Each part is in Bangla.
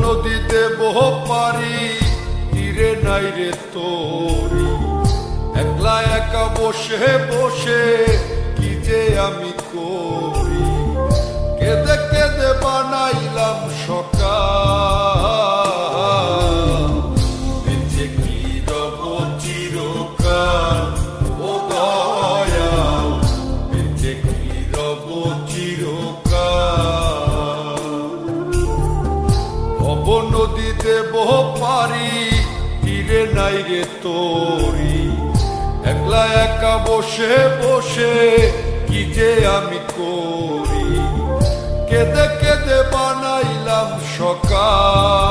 নদীতে বহ পারি তীরে নাই রে তোরি, একলা একা বসে বসে কি যে আমি করি। কেঁদে কেঁদে বানাইলাম সকাল, বেঁচে কি রব চিরকাল। ও দয়াল, বেঁচে কি রব চিরকাল। নদীতে বহ পারি তীরে নাই রে তোরি, একলা একা বসে বসে কি যে আমি করি। কেঁদে কেঁদে বানাইলাম সকাল,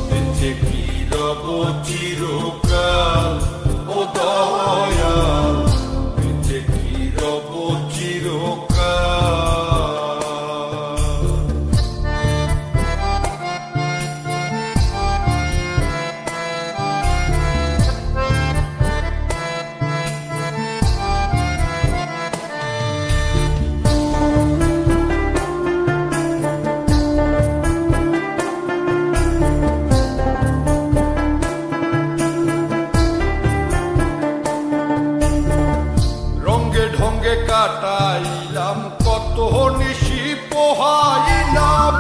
বেঁচে কি রব চিরকাল। ও দয়াল, বেঁচে কি রব চিরকাল। কাটাইলাম কত নিশি পোহাইলাম,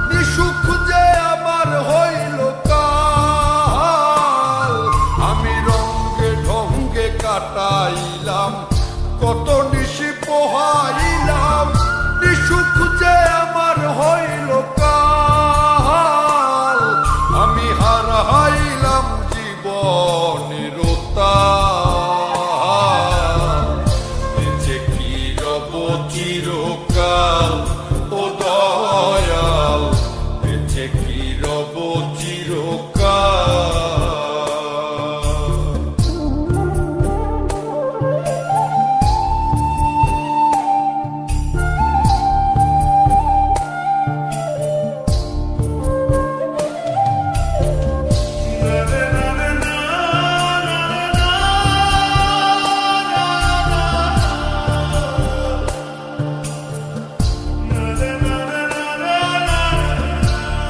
নিসুখ যে আমার হইল কাল। আমি রঙ্গে ঢঙ্গে কাটাইলাম কত নিশি পোহাইলাম, নিসুখ যে আমার হইল কাল। আমি হারাইলাম জীবনের চিরকাল। ও দয়াল, বেঁচে কি রব চিরকাল।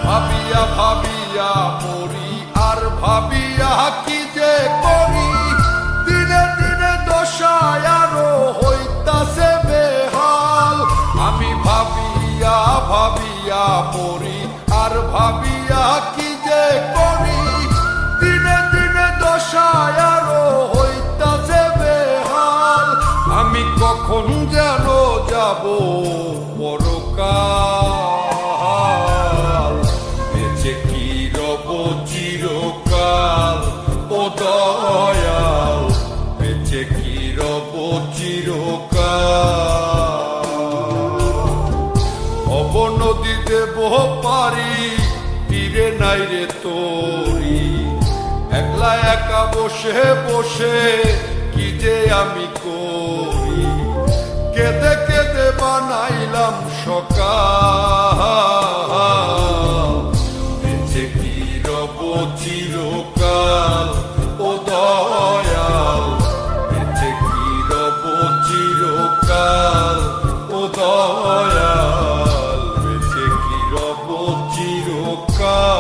ভাবিয়া ভাবিয়া মরি আর ভাবিয়া কি যে করি, দিনে দিনে দশায় আরো হইতাছে বেহাল। আমি ভাবিয়া ভাবিয়া মরি আর ভাবিয়া কি যে করি, দিনে দিনে দশায় আরো হইতাছে বেহাল। আমি কখন যেন যাব পরকাল, বেঁচে কি রব চিরকাল। ও দয়াল, বেঁচে কি রব চিরকাল। নদীতে বহ পারি তীরে নাই রে তোরি, একলা একা বসে বসে কি যে আমি করি। কেঁদে কেঁদে বানাইলাম সকাল, বেঁচে কি রব চিরকাল। ও দয়াল, বেঁচে কি রব চিরকাল। ও দয়াল, বেঁচে কি রব চিরকাল।